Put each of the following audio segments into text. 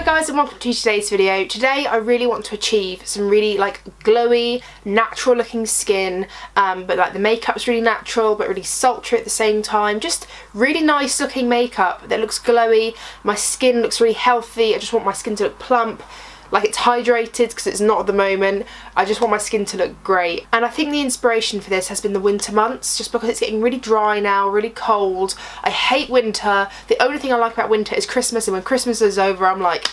Hello guys and welcome to today's video. Today I really want to achieve some really like glowy, natural looking skin, but like the makeup's really natural but really sultry at the same time. Just really nice looking makeup that looks glowy. My skin looks really healthy. I just want my skin to look plump, like it's hydrated, because it's not at the moment. I just want my skin to look great. And I think the inspiration for this has been the winter months, just because it's getting really dry now, really cold. I hate winter. The only thing I like about winter is Christmas, and when Christmas is over I'm like,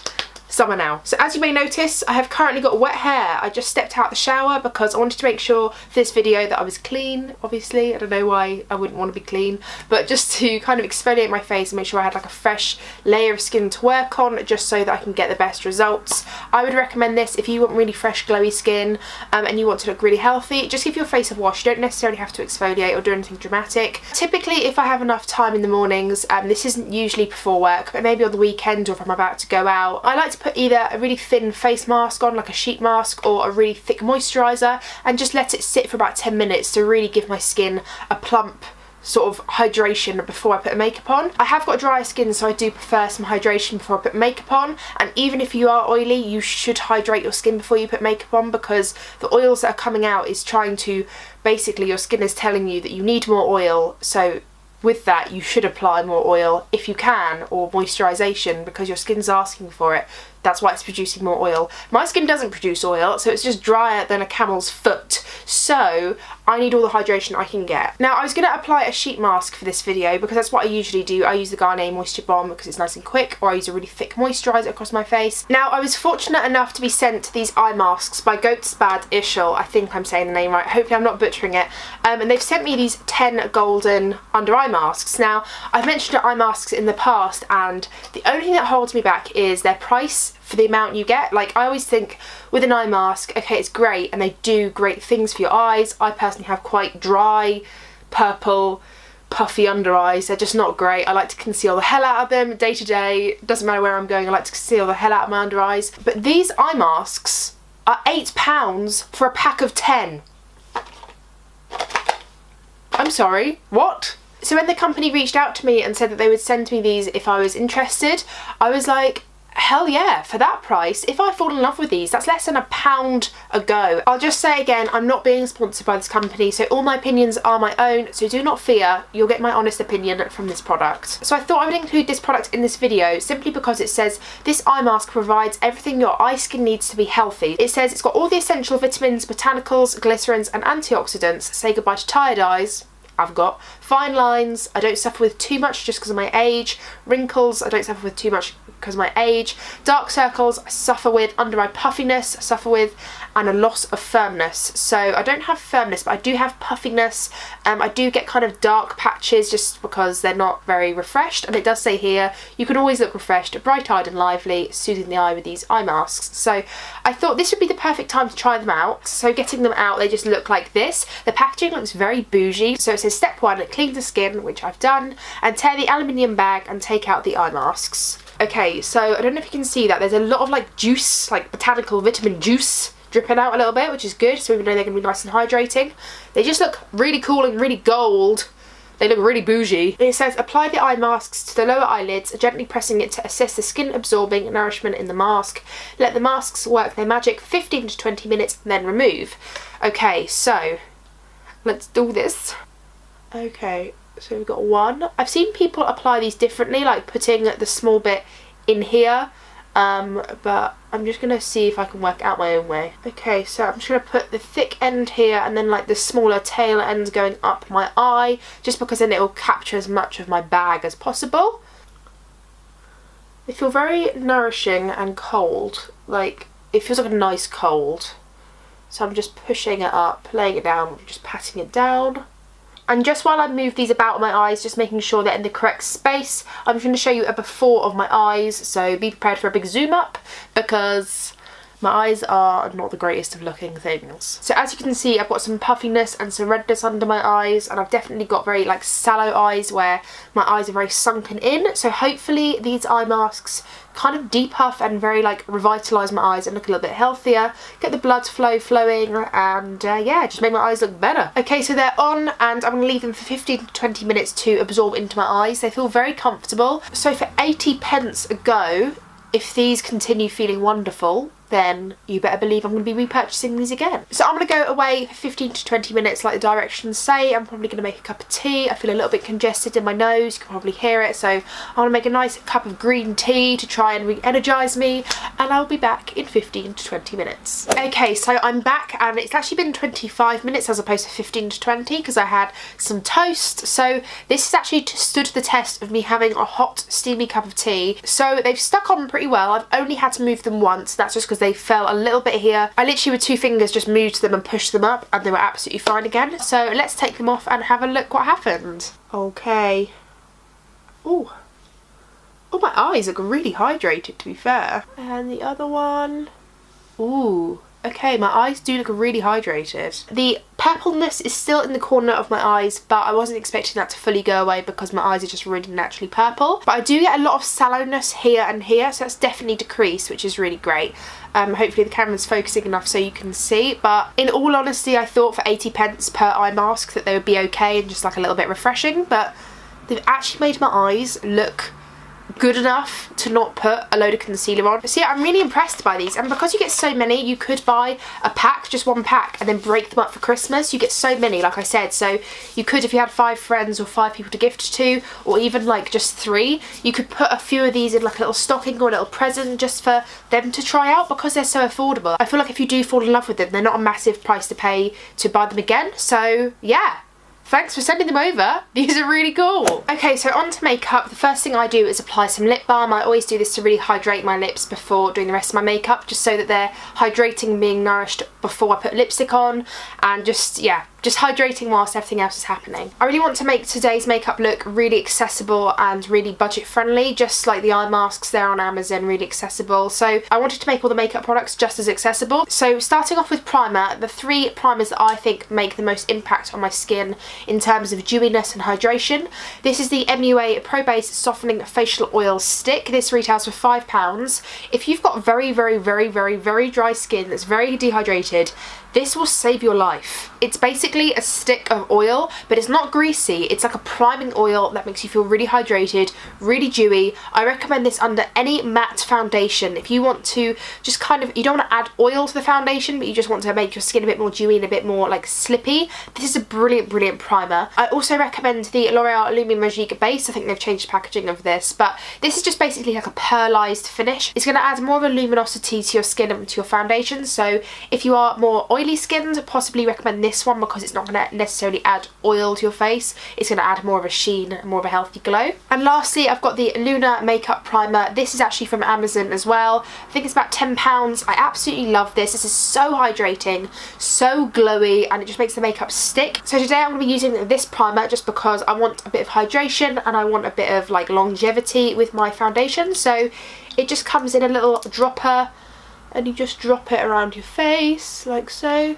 summer now. So as you may notice, I have currently got wet hair. I just stepped out the shower because I wanted to make sure for this video that I was clean, obviously. I don't know why I wouldn't want to be clean, but just to kind of exfoliate my face and make sure I had like a fresh layer of skin to work on, just so that I can get the best results. I would recommend this if you want really fresh glowy skin and you want to look really healthy. Just give your face a wash. You don't necessarily have to exfoliate or do anything dramatic. Typically if I have enough time in the mornings, this isn't usually before work, but maybe on the weekend or if I'm about to go out, I like to put either a really thin face mask on, like a sheet mask, or a really thick moisturiser, and just let it sit for about 10 minutes to really give my skin a plump sort of hydration before I put makeup on. I have got dry skin, so I do prefer some hydration before I put makeup on, and even if you are oily, you should hydrate your skin before you put makeup on, because the oils that are coming out is trying to, basically your skin is telling you that you need more oil, so with that you should apply more oil if you can, or moisturisation, because your skin's asking for it. That's why it's producing more oil. My skin doesn't produce oil, so it's just drier than a camel's foot. So I need all the hydration I can get. Now I was going to apply a sheet mask for this video because that's what I usually do. I use the Garnier Moisture Bomb because it's nice and quick, or I use a really thick moisturiser across my face. Now I was fortunate enough to be sent these eye masks by Beautybay Ishel. I think I'm saying the name right. Hopefully I'm not butchering it. And they've sent me these 10 golden under eye masks. Now I've mentioned eye masks in the past, and the only thing that holds me back is their price for the amount you get. Like, I always think with an eye mask, okay, it's great and they do great things for your eyes. I personally have quite dry, purple, puffy under eyes. They're just not great. I like to conceal the hell out of them day to day. Doesn't matter where I'm going, I like to conceal the hell out of my under eyes. But these eye masks are £8 for a pack of 10. I'm sorry, what? So when the company reached out to me and said that they would send me these if I was interested, I was like, hell yeah, for that price. If I fall in love with these, that's less than £1 a go. I'll just say again, I'm not being sponsored by this company, so all my opinions are my own, so do not fear, you'll get my honest opinion from this product. So I thought I would include this product in this video simply because it says this eye mask provides everything your eye skin needs to be healthy. It says it's got all the essential vitamins, botanicals, glycerins and antioxidants. Say goodbye to tired eyes. I've got fine lines, I don't suffer with too much just because of my age. Wrinkles, I don't suffer with too much because of my age. Dark circles, I suffer with. Under eye puffiness, I suffer with. And a loss of firmness. So I don't have firmness, but I do have puffiness. I do get kind of dark patches just because they're not very refreshed. And it does say here, you can always look refreshed, bright-eyed and lively, soothing the eye with these eye masks. So I thought this would be the perfect time to try them out. So getting them out, they just look like this. The packaging looks very bougie. So it says step 1, clean the skin, which I've done, and tear the aluminium bag and take out the eye masks. Okay, so I don't know if you can see that. There's a lot of like juice, like botanical vitamin juice dripping out a little bit, which is good, so even though they're going to be nice and hydrating. They just look really cool and really gold. They look really bougie. It says apply the eye masks to the lower eyelids, gently pressing it to assist the skin absorbing nourishment in the mask. Let the masks work their magic for 15 to 20 minutes and then remove. Okay, so let's do this. Okay, so we've got one. I've seen people apply these differently, like putting the small bit in here, but I'm just gonna see if I can work out my own way. Okay, so I'm just gonna put the thick end here and then like the smaller tail ends going up my eye, just because then it will capture as much of my bag as possible. They feel very nourishing and cold, like it feels like a nice cold. So I'm just pushing it up, laying it down, just patting it down. And just while I move these about my eyes, just making sure they're in the correct space, I'm just going to show you a before of my eyes, so be prepared for a big zoom up, because my eyes are not the greatest of looking things. So as you can see, I've got some puffiness and some redness under my eyes, and I've definitely got very like sallow eyes where my eyes are very sunken in. So hopefully these eye masks kind of depuff and very like revitalise my eyes and look a little bit healthier, get the blood flow flowing, and yeah, just make my eyes look better. Okay, so they're on, and I'm going to leave them for 15 to 20 minutes to absorb into my eyes. They feel very comfortable. So for 80 pence a go, if these continue feeling wonderful, then you better believe I'm going to be repurchasing these again. So I'm going to go away for 15 to 20 minutes like the directions say. I'm probably going to make a cup of tea. I feel a little bit congested in my nose, you can probably hear it, so I want to make a nice cup of green tea to try and re-energise me, and I'll be back in 15 to 20 minutes. Okay, so I'm back, and it's actually been 25 minutes as opposed to 15 to 20 because I had some toast. So this has actually stood the test of me having a hot steamy cup of tea. So they've stuck on pretty well. I've only had to move them once, that's just because they fell a little bit here. I literally with 2 fingers just moved them and pushed them up and they were absolutely fine again. So let's take them off and have a look what happened. Okay. Oh, my eyes look really hydrated, to be fair. And the other one. Ooh. Okay, my eyes do look really hydrated. The purpleness is still in the corner of my eyes, but I wasn't expecting that to fully go away because my eyes are just really naturally purple. But I do get a lot of sallowness here and here, so that's definitely decreased, which is really great. Hopefully the camera's focusing enough so you can see, but in all honesty I thought for 80p per eye mask that they would be okay and just like a little bit refreshing, but they've actually made my eyes look good enough to not put a load of concealer on. So yeah, I'm really impressed by these, and because you get so many, you could buy a pack, just 1 pack, and then break them up for Christmas. You get so many, like I said, so you could, if you had 5 friends or 5 people to gift to, or even like just 3, you could put a few of these in like a little stocking or a little present just for them to try out because they're so affordable. I feel like if you do fall in love with them, they're not a massive price to pay to buy them again. So yeah, thanks for sending them over. These are really cool. Okay, so on to makeup. The first thing I do is apply some lip balm. I always do this to really hydrate my lips before doing the rest of my makeup, just so that they're hydrating, being nourished before I put lipstick on, and just, yeah, just hydrating whilst everything else is happening. I really want to make today's makeup look really accessible and really budget friendly, just like the eye masks there on Amazon, really accessible. So I wanted to make all the makeup products just as accessible. So starting off with primer, the 3 primers that I think make the most impact on my skin in terms of dewiness and hydration. This is the MUA Pro Base Softening Facial Oil Stick. This retails for £5. If you've got very dry skin that's very dehydrated, this will save your life. It's basically a stick of oil, but it's not greasy. It's like a priming oil that makes you feel really hydrated, really dewy. I recommend this under any matte foundation. If you want to just kind of, you don't want to add oil to the foundation, but you just want to make your skin a bit more dewy and a bit more like slippy, this is a brilliant primer. I also recommend the L'Oreal Lumi Magique base. I think they've changed the packaging of this, but this is just basically like a pearlized finish. It's going to add more of a luminosity to your skin and to your foundation. So if you are more oily skinned, possibly recommend this one because it's not going to necessarily add oil to your face. It's going to add more of a sheen, more of a healthy glow. And lastly, I've got the Luna Makeup Primer. This is actually from Amazon as well. I think it's about £10. I absolutely love this. This is so hydrating, so glowy, and it just makes the makeup stick. So today I'm going to be using this primer just because I want a bit of hydration and I want a bit of like longevity with my foundation. So it just comes in a little dropper, and you just drop it around your face like so,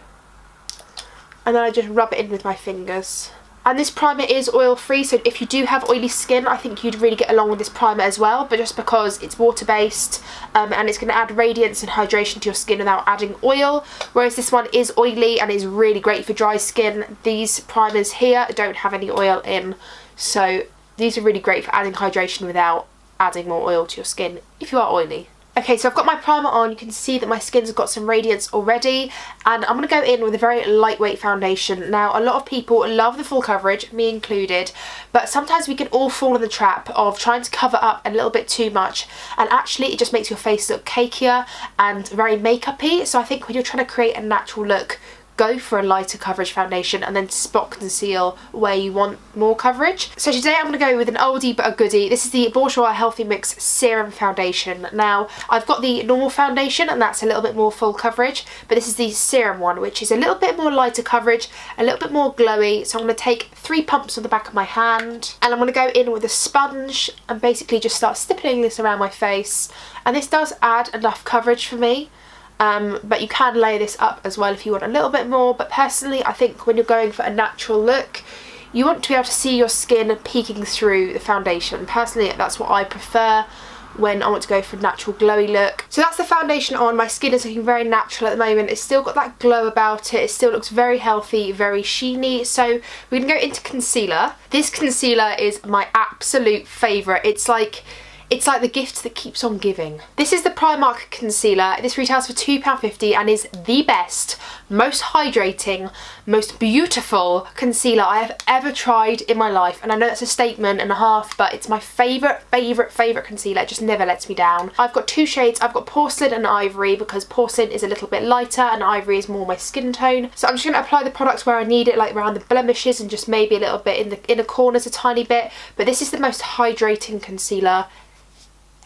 and then I just rub it in with my fingers. And this primer is oil free, so if you do have oily skin, I think you'd really get along with this primer as well, but just because it's water based and it's going to add radiance and hydration to your skin without adding oil, whereas this one is oily and is really great for dry skin. These primers here don't have any oil in, so these are really great for adding hydration without adding more oil to your skin if you are oily. Okay, so I've got my primer on. You can see that my skin's got some radiance already, and I'm going to go in with a very lightweight foundation. Now, a lot of people love the full coverage, me included, but sometimes we can all fall in the trap of trying to cover up a little bit too much, and actually it just makes your face look cakier and very makeup-y. So I think when you're trying to create a natural look, go for a lighter coverage foundation and then spot conceal where you want more coverage. So today I'm going to go with an oldie but a goodie. This is the Bourjois Healthy Mix Serum Foundation. Now, I've got the normal foundation and that's a little bit more full coverage, but this is the serum one, which is a little bit more lighter coverage, a little bit more glowy. So I'm going to take 3 pumps on the back of my hand, and I'm going to go in with a sponge and basically just start stippling this around my face. And this does add enough coverage for me. But you can layer this up as well if you want a little bit more, but personally I think when you're going for a natural look, you want to be able to see your skin peeking through the foundation. Personally, that's what I prefer when I want to go for a natural glowy look. So that's the foundation on. My skin is looking very natural at the moment. It's still got that glow about it. It still looks very healthy, very sheeny. So we're going to go into concealer. This concealer is my absolute favourite. It's It's like the gift that keeps on giving. This is the Primark concealer. This retails for £2.50 and is the best, most hydrating, most beautiful concealer I have ever tried in my life. And I know that's a statement and a half, but it's my favourite concealer. It just never lets me down. I've got two shades. I've got porcelain and ivory because porcelain is a little bit lighter and ivory is more my skin tone. So I'm just going to apply the products where I need it, like around the blemishes and just maybe a little bit in the inner corners, a tiny bit. But this is the most hydrating concealer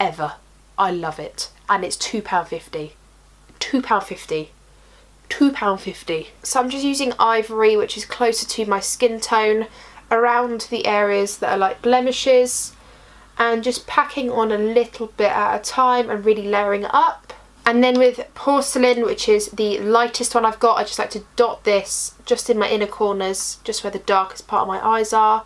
ever. I love it. And it's £2.50. £2.50. £2.50. So I'm just using ivory, which is closer to my skin tone, around the areas that are like blemishes, and just packing on a little bit at a time and really layering it up. And then with porcelain, which is the lightest one I've got, I just like to dot this just in my inner corners, just where the darkest part of my eyes are.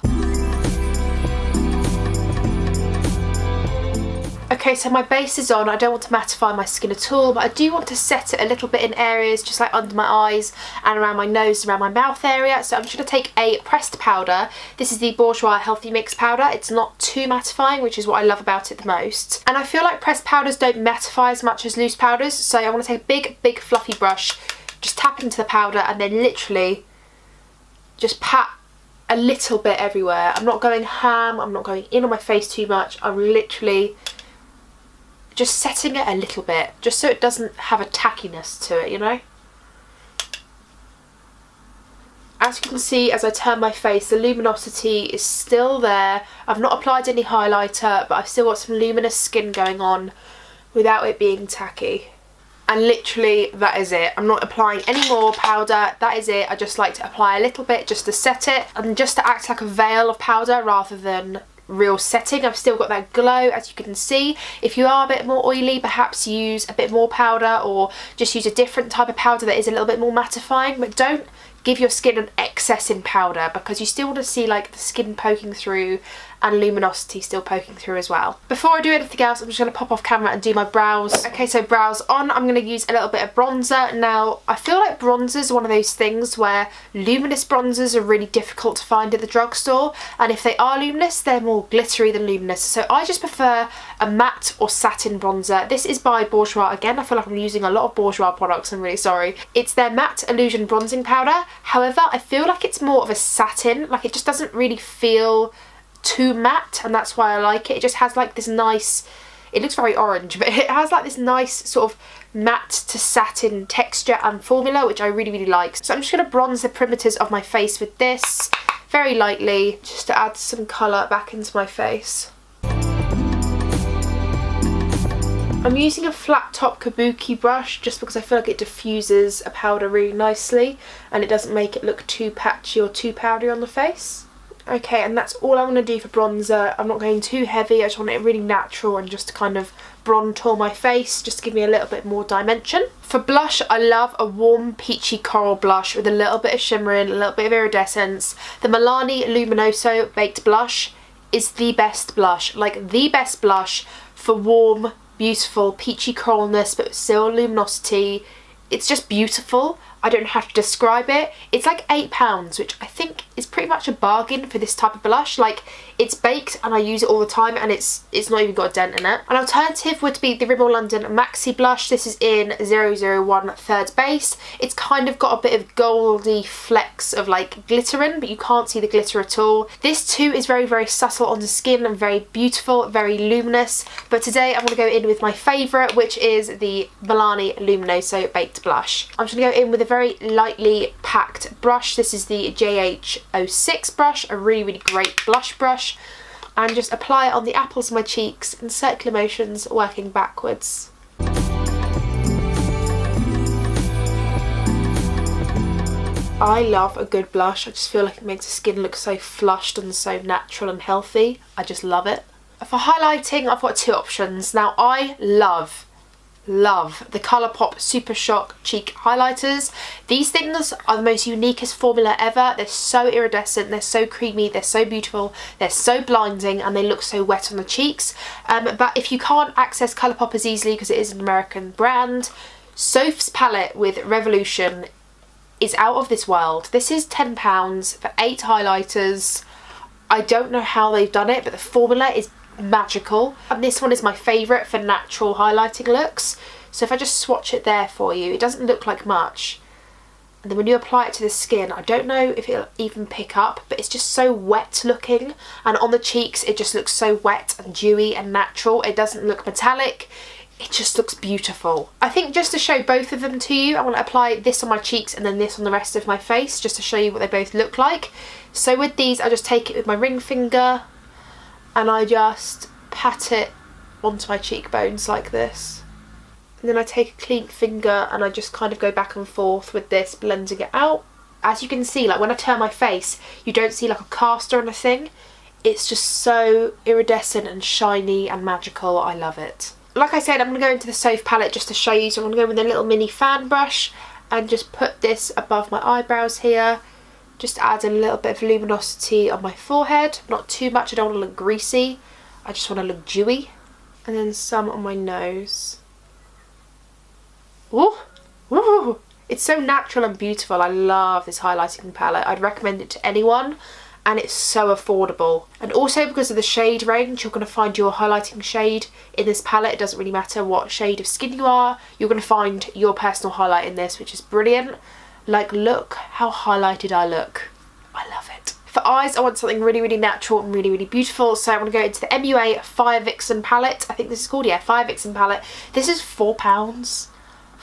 Okay, so my base is on. I don't want to mattify my skin at all, but I do want to set it a little bit in areas just like under my eyes and around my nose, around my mouth area. So I'm just going to take a pressed powder. This is the Bourjois Healthy Mix powder. It's not too mattifying, which is what I love about it the most. And I feel like pressed powders don't mattify as much as loose powders, so I want to take a big fluffy brush, just tap into the powder and then literally just pat a little bit everywhere. I'm not going ham, I'm not going in on my face too much. I'm literally just setting it a little bit, just so it doesn't have a tackiness to it, you know? As you can see, as I turn my face, the luminosity is still there. I've not applied any highlighter, but I've still got some luminous skin going on without it being tacky. And literally, that is it. I'm not applying any more powder. That is it. I just like to apply a little bit just to set it and just to act like a veil of powder rather than real setting. I've still got that glow, as you can see. If you are a bit more oily, perhaps use a bit more powder or just use a different type of powder that is a little bit more mattifying, but don't give your skin an excess in powder because you still want to see like the skin poking through and luminosity still poking through as well. Before I do anything else, I'm just going to pop off camera and do my brows. Okay, so brows on, I'm going to use a little bit of bronzer. Now, I feel like bronzers are one of those things where luminous bronzers are really difficult to find at the drugstore, and if they are luminous, they're more glittery than luminous. So I just prefer a matte or satin bronzer. This is by Bourjois again. I feel like I'm using a lot of Bourjois products, I'm really sorry. It's their Matte Illusion Bronzing Powder. However, I feel like it's more of a satin, like it just doesn't really feel too matte, and that's why I like it. It just has like this nice, it looks very orange, but it has like this nice sort of matte to satin texture and formula, which I really like. So I'm just going to bronze the perimeters of my face with this very lightly, just to add some colour back into my face. I'm using a flat top kabuki brush just because I feel like it diffuses a powder really nicely and it doesn't make it look too patchy or too powdery on the face. Okay, and that's all I'm going to do for bronzer. I'm not going too heavy, I just want it really natural and just to kind of bronzer my face, just to give me a little bit more dimension. For blush, I love a warm peachy coral blush with a little bit of shimmer in, a little bit of iridescence. The Milani Luminoso Baked Blush is the best blush, like the best blush for warm, beautiful, peachy coralness but still luminosity. It's just beautiful. I don't know how to describe it. It's like £8, which I think is pretty much a bargain for this type of blush. Like, it's baked and I use it all the time and it's not even got a dent in it. An alternative would be the Rimmel London Maxi Blush. This is in 001 Third Base. It's kind of got a bit of goldy flecks of like glitter in, but you can't see the glitter at all. This too is very subtle on the skin and very beautiful, very luminous. But today I'm going to go in with my favourite, which is the Milani Luminoso Baked Blush. I'm just going to go in with a very lightly packed brush. This is the JH06 brush, a really great blush brush, and just apply it on the apples of my cheeks in circular motions, working backwards. I love a good blush. I just feel like it makes the skin look so flushed and so natural and healthy. I just love it. For highlighting, I've got two options. Now, I love the Colourpop Super Shock Cheek Highlighters. These things are the most uniquest formula ever. They're so iridescent, they're so creamy, they're so beautiful, they're so blinding, and they look so wet on the cheeks. But if you can't access Colourpop as easily because it is an American brand, SOPH's palette with Revolution is out of this world. This is £10 for 8 highlighters. I don't know how they've done it, but the formula is magical. And this one is my favourite for natural highlighting looks. So if I just swatch it there for you, it doesn't look like much. And then when you apply it to the skin, I don't know if it'll even pick up, but it's just so wet looking. And on the cheeks, it just looks so wet and dewy and natural. It doesn't look metallic. It just looks beautiful. I think just to show both of them to you, I want to apply this on my cheeks and then this on the rest of my face, just to show you what they both look like. So with these, I just take it with my ring finger and I just pat it onto my cheekbones like this. And then I take a clean finger and I just kind of go back and forth with this, blending it out. As you can see, like when I turn my face, you don't see like a cast or anything. It's just so iridescent and shiny and magical. I love it. Like I said, I'm going to go into the SOPH palette just to show you. So I'm going to go with a little mini fan brush and just put this above my eyebrows here. Just add a little bit of luminosity on my forehead. Not too much, I don't want to look greasy. I just want to look dewy. And then some on my nose. Ooh, ooh, it's so natural and beautiful. I love this highlighting palette. I'd recommend it to anyone, and it's so affordable. And also because of the shade range, you're going to find your highlighting shade in this palette. It doesn't really matter what shade of skin you are, you're going to find your personal highlight in this, which is brilliant. Like, look how highlighted I look. I love it. For eyes, I want something really, really natural and really, really beautiful. So I'm going to go into the MUA Fire Vixen palette. I think this is called, yeah, Fire Vixen palette. This is £4.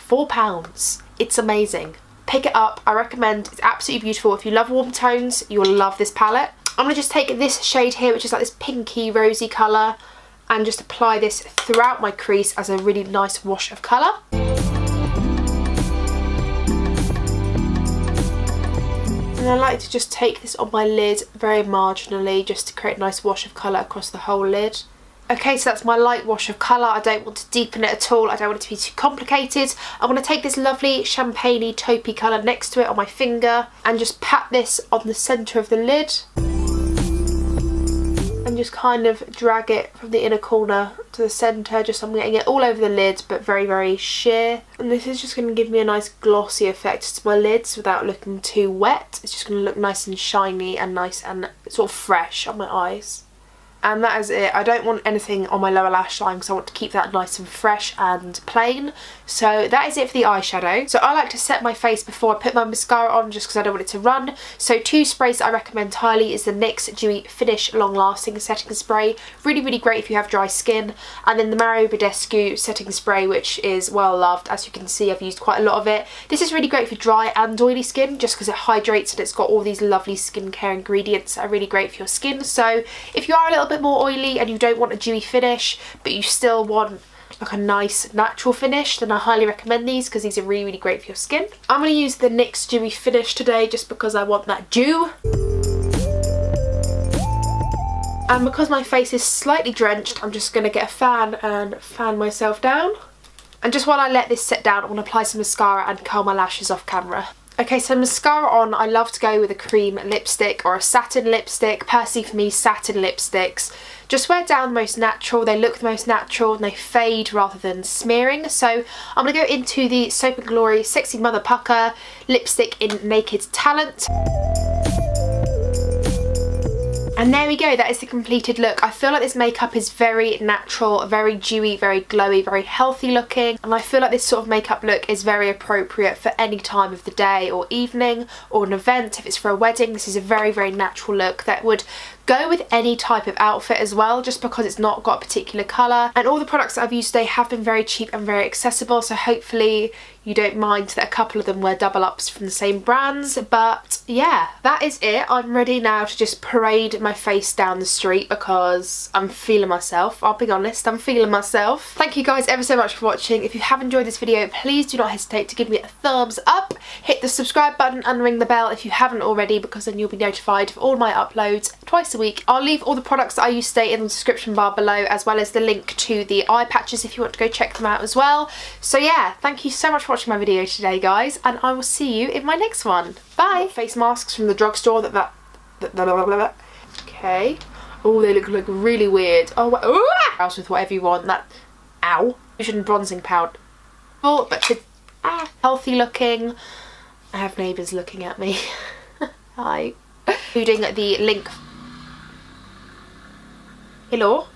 £4. It's amazing. Pick it up. I recommend. It's absolutely beautiful. If you love warm tones, you will love this palette. I'm going to just take this shade here, which is like this pinky rosy colour, and just apply this throughout my crease as a really nice wash of colour. And I like to just take this on my lid very marginally, just to create a nice wash of colour across the whole lid. Okay, so that's my light wash of colour. I don't want to deepen it at all. I don't want it to be too complicated. I'm going to take this lovely champagne-y taupey colour next to it on my finger and just pat this on the centre of the lid. And just kind of drag it from the inner corner to the centre, just so I'm getting it all over the lid, but very, very sheer. And this is just going to give me a nice glossy effect to my lids without looking too wet. It's just going to look nice and shiny and nice and sort of fresh on my eyes. And that is it. I don't want anything on my lower lash line because I want to keep that nice and fresh and plain. So that is it for the eyeshadow. So I like to set my face before I put my mascara on, just because I don't want it to run. So two sprays that I recommend highly is the NYX Dewy Finish Long Lasting Setting Spray. Really, really great if you have dry skin. And then the Mario Badescu Setting Spray, which is well loved. As you can see, I've used quite a lot of it. This is really great for dry and oily skin, just because it hydrates and it's got all these lovely skincare ingredients that are really great for your skin. So if you are a little bit more oily and you don't want a dewy finish, but you still want like a nice natural finish, then I highly recommend these because these are really, really great for your skin. I'm going to use the NYX Dewy Finish today just because I want that dew. And because my face is slightly drenched, I'm just going to get a fan and fan myself down. And just while I let this set down, I want to apply some mascara and curl my lashes off camera. Okay, so mascara on, I love to go with a cream lipstick or a satin lipstick. Personally for me, satin lipsticks just wear down the most natural, they look the most natural, and they fade rather than smearing. So I'm going to go into the Soap&GLORY Sexy Mother Pucker lipstick in Naked Talent. And there we go, that is the completed look. I feel like this makeup is very natural, very dewy, very glowy, very healthy looking. And I feel like this sort of makeup look is very appropriate for any time of the day or evening or an event. If it's for a wedding, this is a very, very natural look that would go with any type of outfit as well, just because it's not got a particular colour. And all the products that I've used today have been very cheap and very accessible, so hopefully you don't mind that a couple of them were double ups from the same brands. But yeah, that is it. I'm ready now to just parade my face down the street because I'm feeling myself. I'll be honest, I'm feeling myself. Thank you guys ever so much for watching. If you have enjoyed this video, please do not hesitate to give me a thumbs up. Hit the subscribe button and ring the bell if you haven't already, because then you'll be notified of all my uploads twice a week. I'll leave all the products that I use today in the description bar below, as well as the link to the eye patches if you want to go check them out as well. So yeah, thank you so much for watching my video today, guys, and I will see you in my next one. Bye! Face masks from the drugstore okay. Oh, they look really weird. Oh, else with whatever you want. That, ow. Illusion bronzing powder. Oh, but healthy looking. I have neighbours looking at me. Hi. Including the link. Hello.